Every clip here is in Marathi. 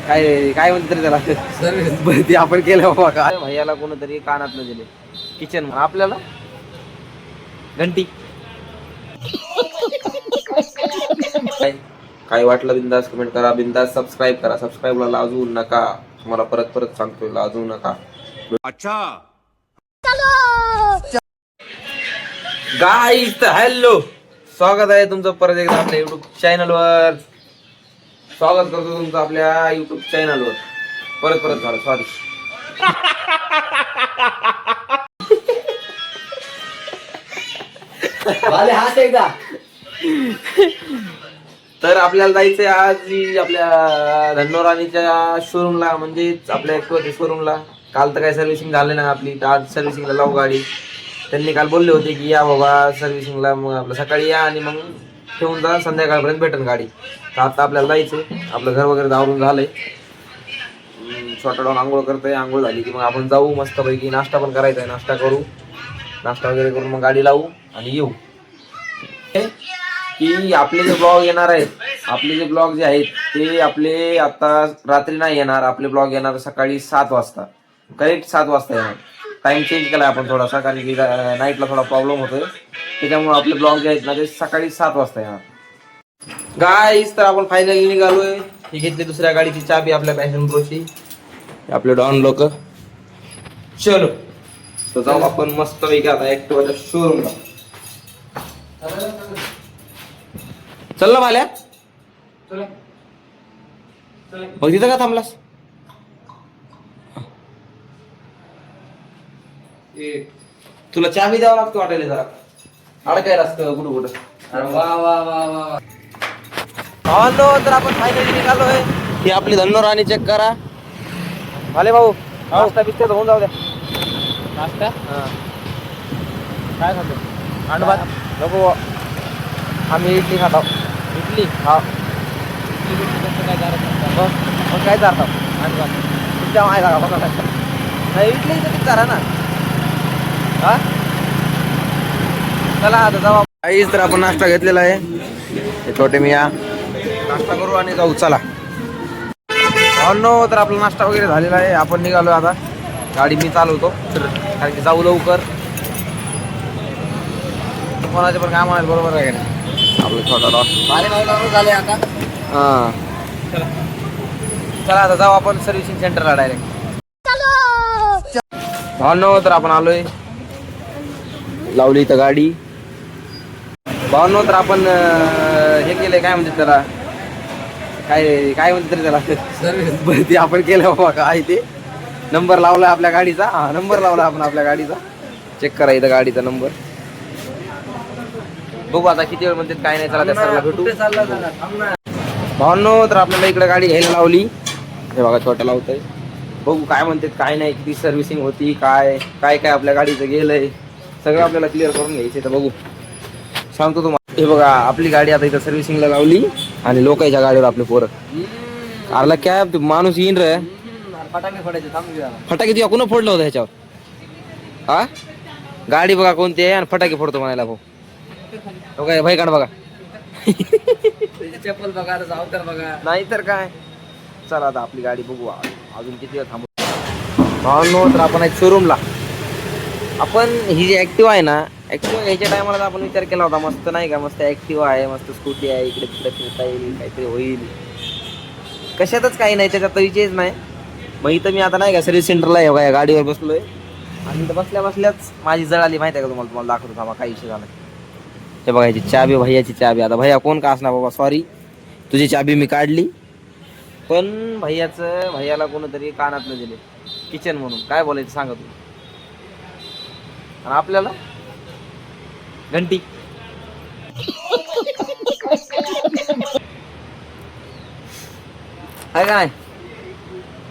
काय काय म्हणते तरी त्याला ते आपण केलं बाबा. काय भैयाला कोणतरी कानात दिले किचन आपल्याला घंटी. काय वाटलं बिंदास कमेंट करा, बिंदास सबस्क्राईब करा. सबस्क्राईबला लाजू नका, तुम्हाला परत परत सांगतोय लाजू नका. अच्छा गाईस हॅलो, स्वागत आहे तुमचं परत एकदा आपल्या युट्यूब चॅनलवर. स्वागत करतो तुमचं आपल्या युट्यूब चॅनलवर. परत परत झालं सॉरी. एकदा तर आपल्याला जायचंय आज आपल्या धनोराणीच्या शोरूमला, म्हणजेच आपल्या ऍक्टिवाच्या शोरूमला. काल तर काय सर्व्हिसिंग झालं नाही आपली, तर आज सर्व्हिसिंगला लावू गाडी. त्यांनी काल बोलले होते की या बाबा सर्व्हिसिंगला, मग आपलं सकाळी या आणि मग ठेवून जा, संध्याकाळपर्यंत भेटेल गाडी. तर आता आपल्याला जायचंय, आपलं घर वगैरे आवरून झालंय. छोटा डाऊन आंघोळ करतोय, आंघोळ झाली की मग आपण जाऊ मस्तपैकी. नाश्ता पण करायचा आहे, नाश्ता करू, नाश्ता वगैरे करून मग गाडी लावू आणि येऊ. की आपले जे ब्लॉग येणार आहेत, आपले जे ब्लॉग जे आहेत ते आपले आता रात्री नाही येणार. आपले ब्लॉग येणार सकाळी 7 वाजता, करेक्ट 7 वाजता येणार. टाइम चेंज केला आपण थोडासा, कारण की नाईटला थोडा प्रॉब्लेम होतोय, त्याच्यामुळे आपले ब्लॉग जे आहेत ना ते सकाळी 7 वाजता येणार. गाईस तर आपण फायनली निघालोय. ही घेतली दुसऱ्या गाडीची चाबी आपल्या पॅशन प्रोची, आपले डॉन लोक. चलो तर जाऊ आपण मस्त पैकी आता ऍक्टिवाच्या शोरूमला. चल ना भाल्या, मग तिथं का थांबलास? तुला चाबी द्यावं लागतो वाटायला, जरा अडकायला असतं कुठं कुठं. वा वा वा वा. हॅलो, तर आपण फायनली निघालोय. ही आपली धनोराणी चेक करा. भाले भाऊ नाश्ता बिस्ता होऊन जाऊ द्या. नाश्ता काय खातो? अंडभात नको, आम्ही इडली खातो. इडली हा, मग काय चालतं अंडभात तुमच्या माय जागा बघा. नाही इडली इथं चारा ना. हा चला आता जाऊ. काहीच तर आपण नाश्ता घेतलेला आहे, हे छोटे मी या नाश्ता करू आणि जाऊ. चला तर आपला नाश्ता वगैरे झालेला आहे, आपण निघालो आता. गाडी मी चालवतो कारण की जाऊ लवकर. कोणाचे पण काम आहे बरोबर आहे का नाही. आपलं छोटा डॉट झाले आता. हां चला आता जाऊ आपण सर्व्हिसिंग सेंटरला डायरेक्ट. तर आपण आलोय, लावली इथं गाडी. तर आपण हे केलंय, काय म्हणते त्याला, काय काय म्हणते तरी त्याला ते आपण केलं बाबा. काय ते नंबर लावलाय आपल्या गाडीचा. हा नंबर लावलाय आपण आपल्या गाडीचा. चेक करा इथं गाडीचा नंबर. बघू आता किती वेळ म्हणतात काय नाही. चला त्या सरला भेटू. तर आपल्याला इकडे गाडी घ्यायला लावली. हे बघा छोट्या लावतंय. बघू काय म्हणतात काय नाही, किती सर्व्हिसिंग होती, काय काय काय आपल्या गाडीचं गेलंय, सगळं आपल्याला क्लिअर करून घ्यायचं. तर बघू सांगतो तुम्हाला. हे बघा आपली गाडी आता इथं सर्व्हिसिंगला लावली आणि लोकांच्या गाडीवर आपले पोरं. अरला काय माणूस येईन रे. फटाके फोडायचे, फटाके तुझ्या कोण फोडलं होतं ह्याच्यावर? हा गाडी बघा कोणती आहे आणि फटाके फोडतो म्हणायला भाऊ. काय भाई काढ बघा, चप्पल बघा, अवतार बघा, नाही तर काय. चला आता आपली गाडी बघू अजून किती वेळ थांबू. तर आपण शोरूमला, आपण ही जी ऍक्टिव्हा आहे ना, ऍक्टिव्हा घ्यायच्या टायमाला आपण विचार केला होता, मस्त नाही का, मस्त ऍक्टिव्हा आहे, मस्त स्कूटी आहे, इकडे तिकडे फिरता येईल, काहीतरी होईल. कशातच काही नाही, त्याच्यात विषयच नाही. मग इथं मी आता नाही का सर्व्हिस सेंटरला आहे या गाडीवर बसलोय आणि इथं बसल्या बसल्याच माझी जळ आली. माहिती आहे का तुम्हाला दाखवतो थांबा काय विषय झाला. हे बघायची चाबी, भैयाची चाबी. आता भैया कोण का असणार बाबा, सॉरी तुझी चाबी मी काढली, पण भैयाला कोणतरी कानात दिले किचन म्हणून. काय बोलायचं सांगा तुम्ही. आणि आपल्याला घंटी. आहे का नाही,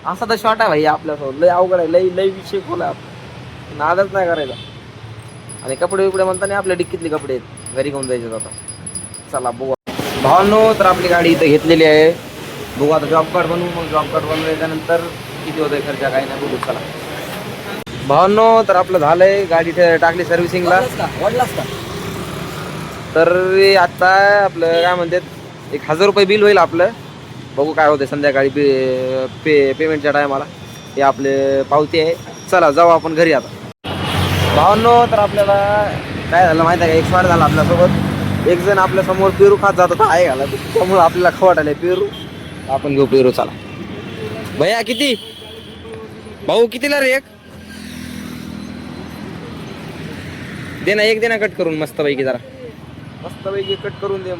असा तर शॉर्ट आहे भाई आपल्यासोबत. लय अवघड आहे, लय लय विषय खोला, नादच नाही करायचा. आणि कपडे बिपडे म्हणताना आपल्या डिक्कीतले कपडे आहेत, घरी घेऊन जायचे आता. चला बघू तर आपली गाडी इथं घेतलेली आहे. बघू आता जॉब कार्ड बनवू, मग जॉब कार्ड बनवल्यानंतर किती होतंय खर्च काय नाही बघू. चला तर आपलं झालंय, गाडी टाकली सर्व्हिसिंगला. तर आता आपलं काय म्हणतात 1000 रुपये बिल होईल आपलं. बघू काय होते संध्याकाळी पेमेंटच्या टायमाला. हे आपले पावती आहे. चला जाऊ आपण घरी आता. भावांनो, तर आपल्याला काय झालं माहिती आहे का, एक्सपायर झाला आपल्यासोबत. एक जण आपल्या समोर पेरू खात जात होता आहे घाला, त्यामुळे आपल्याला खवाटायला पेरू. आपण घेऊ पेरू. चला भैया किती, भाऊ कितीला रे? एक दे ना, एक दे ना कट करून मस्तपैकी, जरा मस्तपैकी कट करून दे.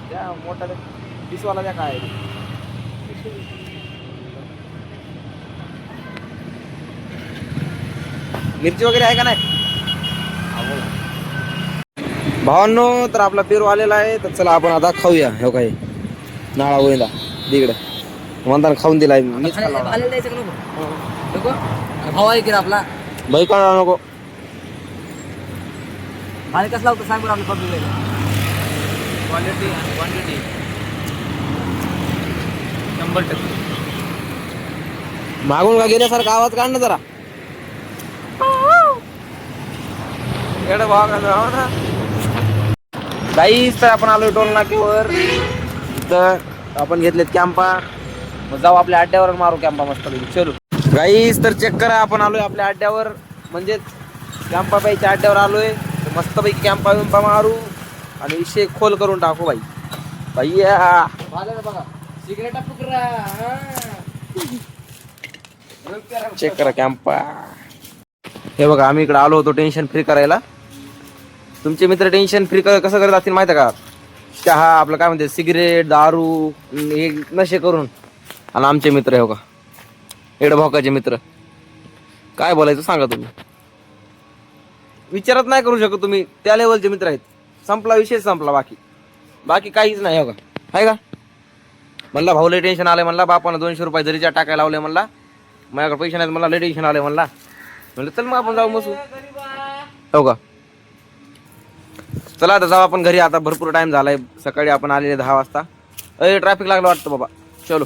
द्या मोठा पिसवाला द्या. काय मिरची वगैरे आहे का नाही भावांनो? तर आपला पेरू आलेला आहे. तर चला आपण आता खाऊया. हो काय नाळा गोविंदा तिकडे म्हणताना खाऊन दिलाय. भाऊ आहे की आपला भाई का नको भाले कसला होतं सांग बरं आपलं पब्लिक. क्वालिटी आणि क्वांटिटी 100%. मागून का गेल्यासारखा आवाज काढ ना जरा. गाईस, तर आपण आलोय टोल नाक्यावर. तर आपण घेतलेत कॅम्पा. मग जाऊ आपल्या अड्ड्यावर मारू कॅम्पा मस्त पैकी. चलो गाईस, तर चेक करा, आपण आलोय आपल्या अड्ड्यावर, म्हणजेच कॅम्पा पाहिजे अड्ड्यावर आलोय. मस्त पैकी कॅम्पा विंपा मारू आणि विषय खोल करून टाकू भाई. भैया बघा सिगरेट चेक करा कॅम्पा. हे बघा, आम्ही इकडे आलो होतो टेन्शन फ्री करायला. तुमचे मित्र टेन्शन फ्री कसं करत असतील माहिती आहे का? चहा, आपलं काय म्हणते, सिगरेट, दारू हे नशे करून. आणि आमचे मित्र हो का, एवढे भोकाचे मित्र, काय बोलायचं सांगा तुम्ही. विचारत नाही करू शकत तुम्ही, त्या लेवलचे मित्र आहेत. संपला विषय, संपला. बाकी काहीच नाही हो का, आहे का? म्हणला भाऊ लय टेन्शन आलंय, म्हणला बापानं 200 रुपये जरीच्या टाकायला लावले, म्हणला माझ्याकडे पैसे नाहीत, मला लय टेन्शन आलंय म्हणला. म्हणलं चल मग आपण जाऊ मसू, हो का? चला आता जाऊ आपण घरी. आता भरपूर टाइम झालाय, सकाळी आपण आलेले 10 वाजता. ट्रॅफिक लागलं वाटतं बाबा. चलो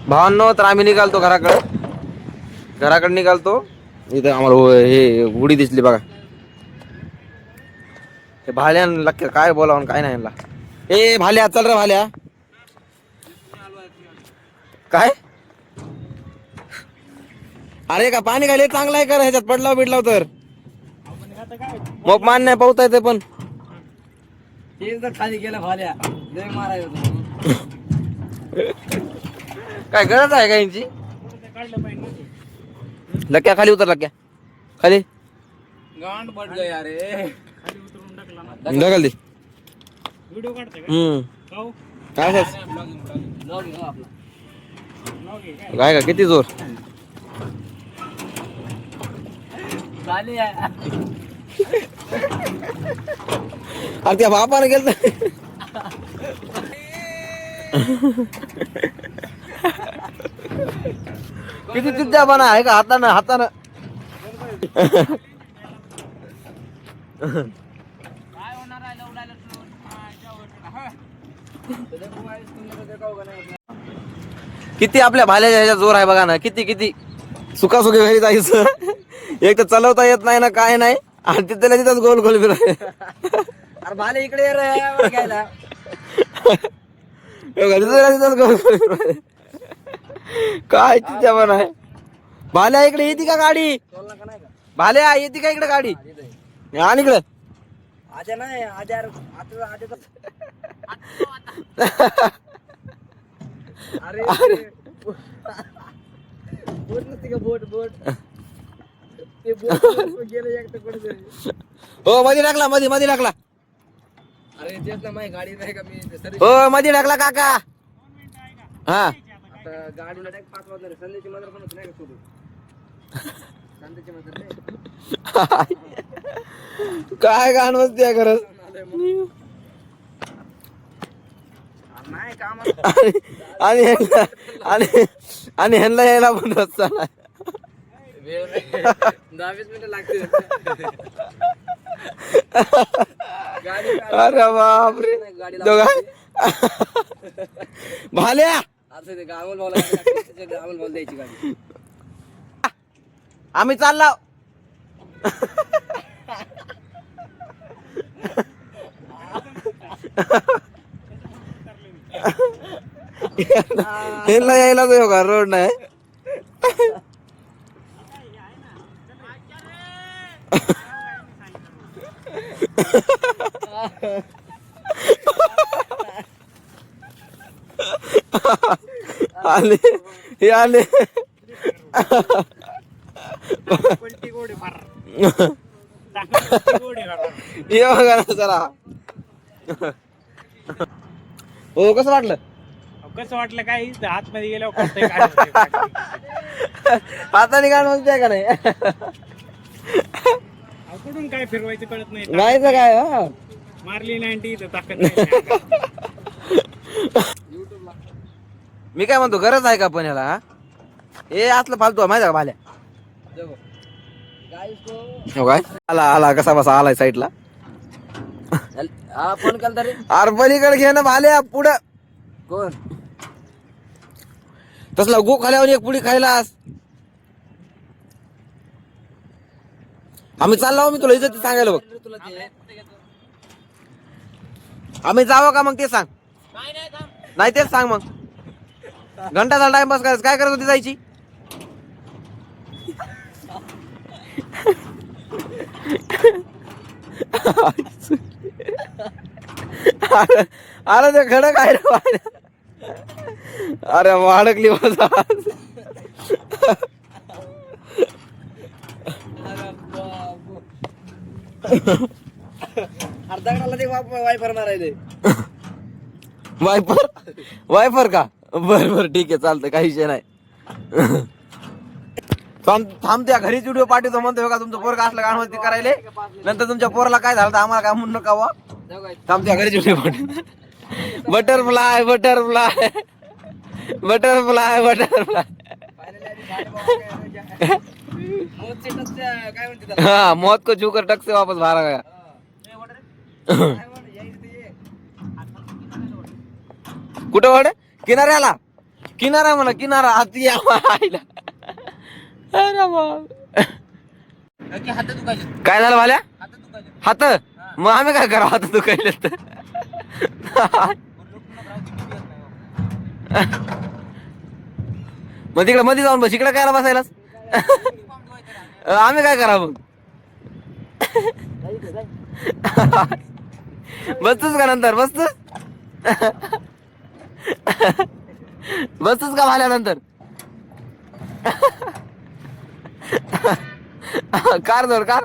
भावांनो, तर आम्ही निघालतो घराकडे निघालतो. इथं आम्हाला हे गुढी दिसली बघा. हे भाल्या लक्ष काय बोलावं काय नाही यांना. ए भाल्या, चल रे भाल्या. काय अरे का पाणी घाले चांगला आहे का ह्याच्यात? बिडलाव तर मग मान नाही पावता येते. पण खाली गेलं भाल्या मारायचं काय गरज आहे का यांची? लक्या खाली उतर, लक्या खाली गांड पड गए अरे. ढकल दे. व्हिडिओ काढते काय काय का किती जोर. अरे त्या बापाने गेलं किती तुझ्या बना आहे का? हातानं किती आपल्या भाल्याच्या ह्याच्या जोर आहे बघा ना. किती सुखासुखी घरी जायचं. एक तर चालवता येत नाही ना, काय नाही. आणि तिथल्या तिथंच गोल फिर. अरे भाले इकडे ये रे घ्यायला. काय तिच्या पण आहे. भाल्या इकडे येते का गाडी? भाल्या येते का इकडे गाडी? आणि इकडे आजा नाही आजा अरे बोट नसते का? बोट ते बोट गेलं एकटं कुठे. हो मध्ये टाकला. अरे तेच ना, माझी गाडी नाही का? मी हो मध्ये टाकला काका. हा आता गाडीला टाक 5 वाजता. संध्याची मदर पण होत नाही का सोडून? संध्याची मदर नाही काय गाण मस्ती आहे खरंच. नाही काम आणि ह्यांना यायला पण रस्ता नाही. 10-20 मिनिटं लागतील. अरे बापरे. भाल्या असं ते गावल भाऊ द्यायची गाडी. आम्ही चाललो. ह्याला यायला तो का रोड नाही. आले हे आले. पलटी गोड आहे फार. पलटी गोड आहे फार. हे बघा ना जरा. हो कसं वाटलं? कसं वाटलं काय इथं आतमध्ये गेल्यावर कळतंय काय होतंय. हाताने गाण म्हणते का नाही? अहो, कुठून काय फिरवायचं कळत नाही. नाही तर काय हा. मारली 90 इथं ताकद नाही. मी काय म्हणतो गरज आहे का पण याला हा? हे असलं फालतू आहे, माहिती आहे का भाल्या? हो काय आला आला कसा बसा आलाय साईडला. हा फोन केलता रे. अरे पलीकडे घे ना भाल्या पुढं. कोण? तसला गो खाल्यावर एक पुडी खायलास. आम्ही चाललो मी तुला इज्जत सांगायला बघ. तुला ते आम्ही जावं का मग ते सांग. नाही तेच सांग मग. घंटाचा टाइमपास करायचं काय करत होती जायची. अरे ते खडं काय रे. अरे अडकली माझा. अर्धा घंटाला ते वायफर मारायले. वायपर वायपर का. बर बर ठीक आहे चालतं काही विषय नाही. थांब त्या घरीच व्हिडिओ पाठवतो म्हणतोय का तुमचं पोरगा असलं गाणवती करायले. नंतर तुमच्या पोराला काय झालं तर आम्हाला काय म्हणू नका वा. थांब त्या घरीच व्हिडिओ पाठव. Butterfly butterfly butterfly butterfly. काय म्हणते त्याला? हाँ मौत को छूकर टक से वापस बाहर आ गया. कुठं वाढ किनाऱ्याला. किनारा म्हणा किनारा हाती आईला. अरे बाप. हात दुखायले. काय झालं भाल्या हात दुखायले. हात. मग आम्ही काय करावं हात दुखायले तर. मग तिकडे मध्ये जाऊन बस इकडे काय बसायलाच. आम्ही काय करावं मग. बसतोस का नंतर बसतोस. बसतोस का भाल्यानंतर. कार जोड कार.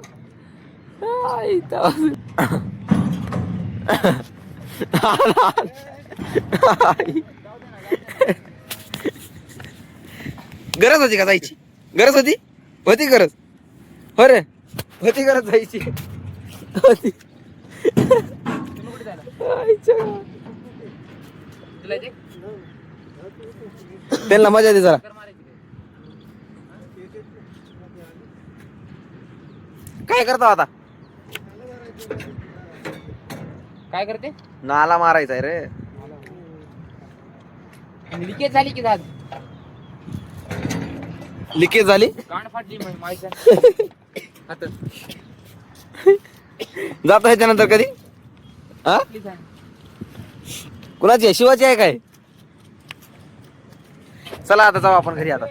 गरज होती का जायची. गरज होती होती गरज. हो रे होती गरज जायची होती. त्यांना मजा दे जरा. काय करतो आता. काय करते. नाला मारायचा आहे रे. लिकेज झाली की झाली. लिकेज झाली. गांड फाटली माहिती. जात ह्याच्यानंतर कधी हा कुणाची आहे शिवाची आहे काय. चला आता जाऊ आपण घरी आता.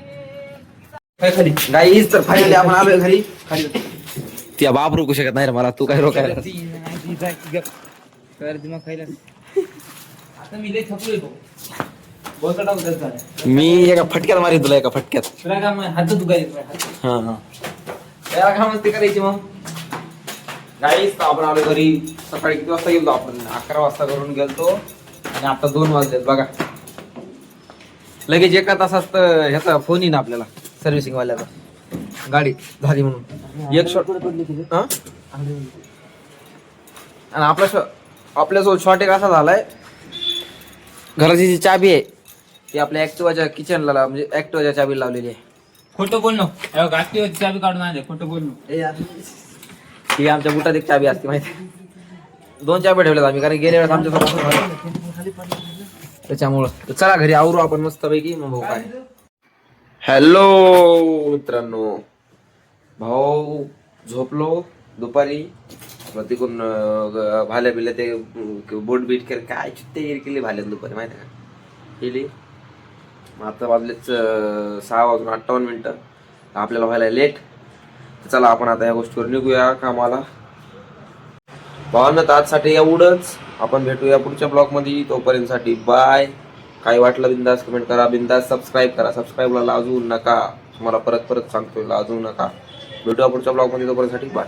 खाली गाईच तर फायनली आपण आलोय घरी. खाली त्या बाप रोखू शकत नाही रे मला. तू काय रोखायला. आता मी लय थकलोय भाऊ. मी एका फटक्यात मारीन तुला एका फटक्यात. तुला काय मग हात दुखायले. हा हा त्याला काय मस्ती करायची मग. गाईच आपण आलो घरी. सकाळी किती वाजता गेलो आपण. 11 वाजता घरून गेलतो आणि आता 2 वाजलेत बघा. लगेच एका तासात ह्याचा फोन येईन आपल्याला सर्व्हिसिंग वाल्याचा. गाडी झाली म्हणून एक शॉट. आणि आपल्यासोबत शॉर्ट एक असा झालाय. घराची जी चाबी आहे ती आपल्या ऍक्टिवाच्या किचनला म्हणजे ऍक्टिवाच्या चाबी लावलेली आहे. खोटं बोल नको. गाठी चाबी काढून आणले. खोटं बोल नको. ही आमच्या बुटात एक चाबी असते माहिती. 2 चाबी ठेवल्यात आम्ही कारण गेल्या वेळेस आमच्या सोबत असं झालं. त्याच्यामुळं चला घरी आवरू आपण मस्त पैकी. मग भाऊ काय. हॅलो मित्रांनो. भाऊ झोपलो दुपारी. तिकून भाल्या बिल्या ते बोट बीट काय चित्ते केली भाल्या दुपारी माहिती का. केली. मग आता वाजलेच 6:58. आपल्याला व्हायला लेट. चला आपण आता या गोष्टीवर निघूया कामाला. भावांनो तर आजसाठी एवढंच. आपण भेटूया पुढच्या ब्लॉगमध्ये. तोपर्यंतसाठी बाय. काही वाटलं बिंदास कमेंट करा, बिंदास सबस्क्राईब करा. सबस्क्राईबला लाजू नका. तुम्हाला परत सांगतोय, लाजू नका. भेटूया पुढच्या ब्लॉगमध्ये. तोपर्यंतसाठी बाय.